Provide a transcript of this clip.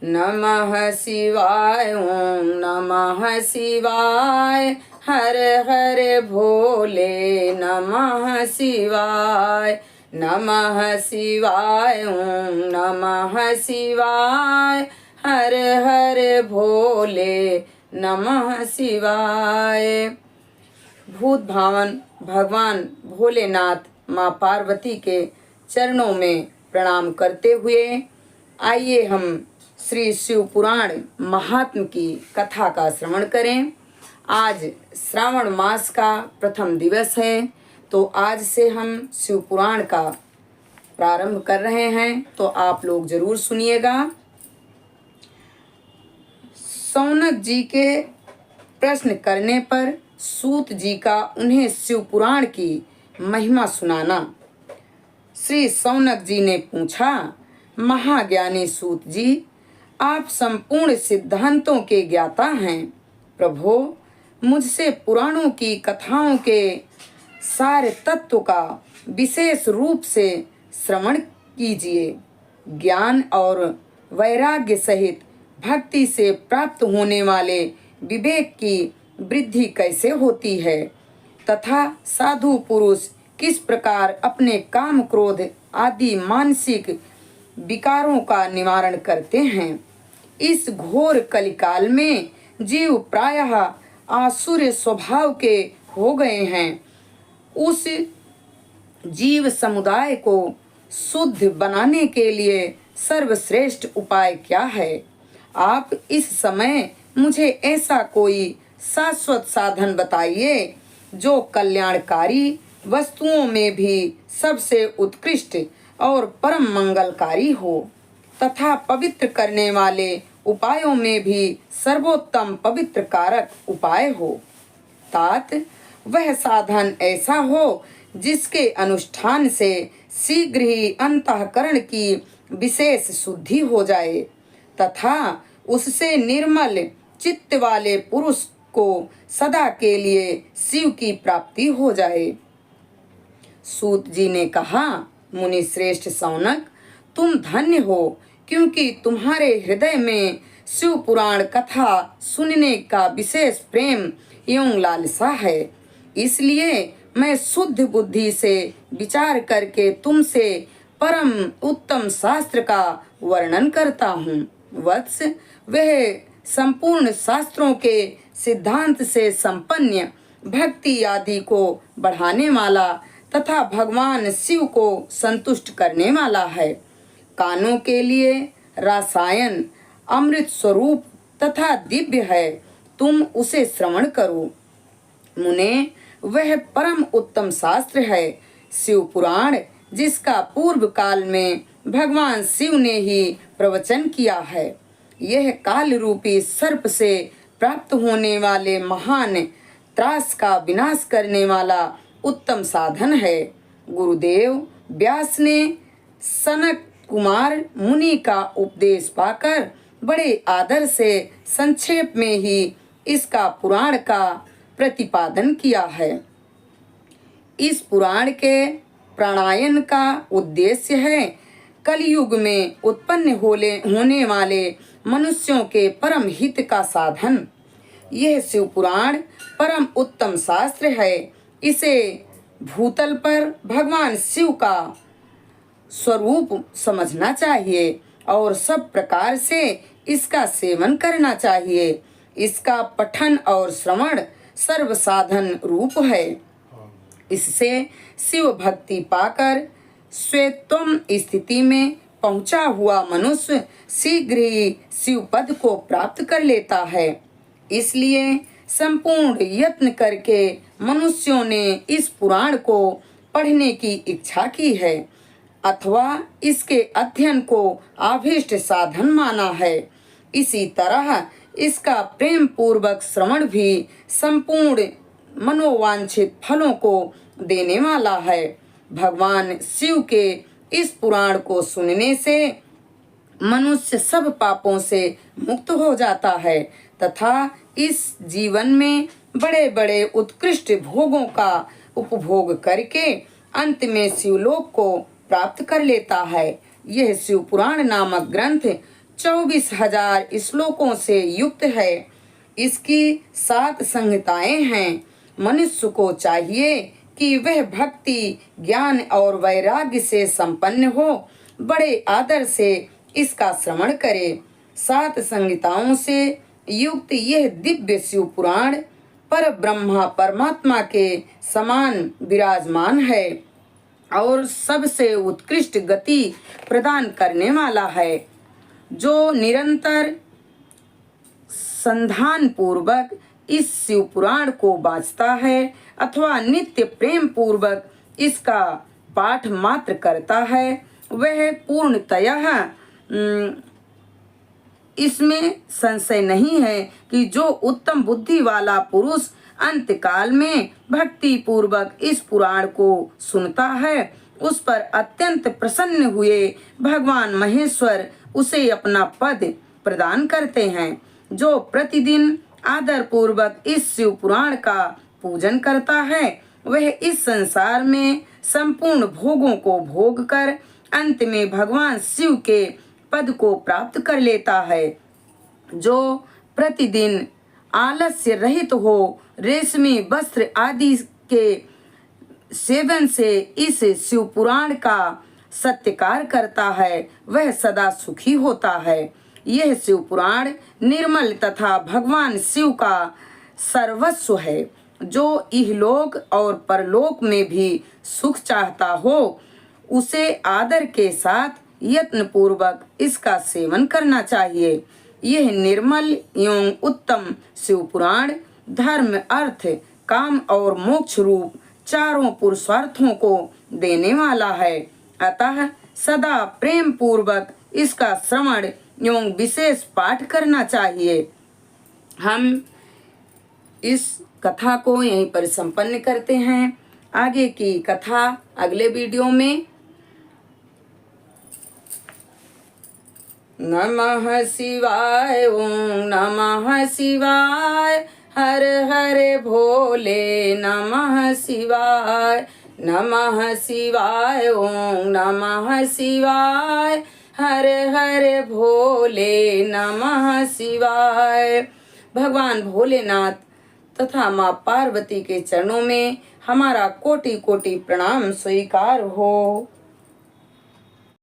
नमः शिवाय ओम नमः शिवाय, हर हर भोले नमः शिवाय, नमः शिवाय ओम नमः शिवाय, हर हर भोले नमः शिवाय। भूत भावन भगवान भोलेनाथ माँ पार्वती के चरणों में प्रणाम करते हुए आइए हम श्री शिव पुराण महात्म की कथा का श्रवण करें। आज श्रावण मास का प्रथम दिवस है, तो आज से हम शिव पुराण का प्रारंभ कर रहे हैं, तो आप लोग जरूर सुनिएगा। सौनक जी के प्रश्न करने पर सूत जी का उन्हें शिव पुराण की महिमा सुनाना। श्री सौनक जी ने पूछा, महाज्ञानी सूत जी, आप संपूर्ण सिद्धांतों के ज्ञाता हैं। प्रभो, मुझसे पुराणों की कथाओं के सारे तत्व का विशेष रूप से श्रवण कीजिए। ज्ञान और वैराग्य सहित भक्ति से प्राप्त होने वाले विवेक की वृद्धि कैसे होती है, तथा साधु पुरुष किस प्रकार अपने काम क्रोध आदि मानसिक विकारों का निवारण करते हैं। इस घोर कलिकाल में जीव प्रायः आसुर स्वभाव के हो गए हैं। उस जीव समुदाय को शुद्ध बनाने के लिए सर्वश्रेष्ठ उपाय क्या है? आप इस समय मुझे ऐसा कोई शाश्वत साधन बताइए जो कल्याणकारी वस्तुओं में भी सबसे उत्कृष्ट और परम मंगलकारी हो, तथा पवित्र करने वाले उपायों में भी सर्वोत्तम पवित्र कारक उपाय हो। तात वह साधन ऐसा हो जिसके अनुष्ठान से शीघ्र ही अंतःकरण की विशेष शुद्धि हो जाए, तथा उससे निर्मल चित्त वाले पुरुष को सदा के लिए शिव की प्राप्ति हो जाए। सूत जी ने कहा, मुनि श्रेष्ठ सौनक, तुम धन्य हो, क्योंकि तुम्हारे हृदय में शिव पुराण कथा सुनने का विशेष प्रेम एवं लालसा है। इसलिए मैं शुद्ध बुद्धि से विचार करके तुमसे परम उत्तम शास्त्र का वर्णन करता हूँ। वत्स, वह संपूर्ण शास्त्रों के सिद्धांत से संपन्न भक्ति आदि को बढ़ाने वाला तथा भगवान शिव को संतुष्ट करने वाला है। कानों के लिए रसायन अमृत स्वरूप तथा दिव्य है, तुम उसे श्रवण करो। मुने, वह परम उत्तम शास्त्र है शिव पुराण, जिसका पूर्व काल में भगवान शिव ने ही प्रवचन किया है। यह काल रूपी सर्प से प्राप्त होने वाले महान त्रास का विनाश करने वाला उत्तम साधन है। गुरुदेव व्यास ने सनक कुमार मुनि का उपदेश पाकर बड़े आदर से संक्षेप में ही इसका पुराण का प्रतिपादन किया है। इस पुराण के प्राणायन का उद्देश्य है कलयुग में उत्पन्न होने वाले मनुष्यों के परम हित का साधन। यह शिव पुराण परम उत्तम शास्त्र है। इसे भूतल पर भगवान शिव का स्वरूप समझना चाहिए और सब प्रकार से इसका सेवन करना चाहिए। इसका पठन और श्रवण सर्व साधन रूप है। इससे शिव भक्ति पाकर स्वेत्वम स्थिति में पहुंचा हुआ मनुष्य शीघ्र ही शिव पद को प्राप्त कर लेता है। इसलिए संपूर्ण यत्न करके मनुष्यों ने इस पुराण को पढ़ने की इच्छा की है, अथवा इसके अध्ययन को आभीष्ट साधन माना है। इसी तरह इसका प्रेम पूर्वक श्रवण भी संपूर्ण मनोवांछित फलों को देने वाला है। भगवान शिव के इस पुराण को सुनने से मनुष्य सब पापों से मुक्त हो जाता है तथा इस जीवन में बड़े बड़े उत्कृष्ट भोगों का उपभोग करके अंत में शिवलोक को प्राप्त कर लेता है। यह शिव पुराण नामक ग्रंथ 24,000 श्लोकों से युक्त है। इसकी 7 संहिताएं हैं। मनुष्य को चाहिए कि वह भक्ति, ज्ञान और वैराग्य से संपन्न हो, बड़े आदर से इसका श्रवण करे। 7 संहिताओं से युक्त यह दिव्य शिव पुराण पर ब्रह्मा परमात्मा के समान विराजमान है और सबसे उत्कृष्ट गति प्रदान करने वाला है। जो निरंतर संधान पूर्वक इस शिव पुराण को बाँचता है अथवा नित्य प्रेम पूर्वक इसका पाठ मात्र करता है, वह पूर्णतया इसमें संशय नहीं है कि जो उत्तम बुद्धि वाला पुरुष अंतकाल में भक्ति पूर्वक इस पुराण को सुनता है, उस पर अत्यंत प्रसन्न हुए भगवान महेश्वर उसे अपना पद प्रदान करते हैं। जो प्रतिदिन आदर पूर्वक इस शिव पुराण का पूजन करता है, वह इस संसार में संपूर्ण भोगों को भोग कर अंत में भगवान शिव के पद को प्राप्त कर लेता है। जो प्रतिदिन आलस्य रहित हो रेशमी वस्त्र आदि के सेवन से इस शिव पुराण का सत्कार करता है, वह सदा सुखी होता है। यह शिव पुराण निर्मल तथा भगवान शिव का सर्वस्व है। जो इहलोक और परलोक में भी सुख चाहता हो, उसे आदर के साथ यत्न पूर्वक इसका सेवन करना चाहिए। यह निर्मल एवं उत्तम शिव पुराण धर्म, अर्थ, काम और मोक्ष रूप चारों पुरुषार्थों को देने वाला है। अतः सदा प्रेम पूर्वक इसका श्रवण एवं विशेष पाठ करना चाहिए। हम इस कथा को यहीं पर संपन्न करते हैं। आगे की कथा अगले वीडियो में। नमः शिवाय, ओम नमः शिवाय, हर हर भोले नमः शिवाय, नमः शिवाय, ओम नमः शिवाय, हर हर भोले नमः शिवाय। भगवान भोलेनाथ तथा माँ पार्वती के चरणों में हमारा कोटि कोटि प्रणाम स्वीकार हो।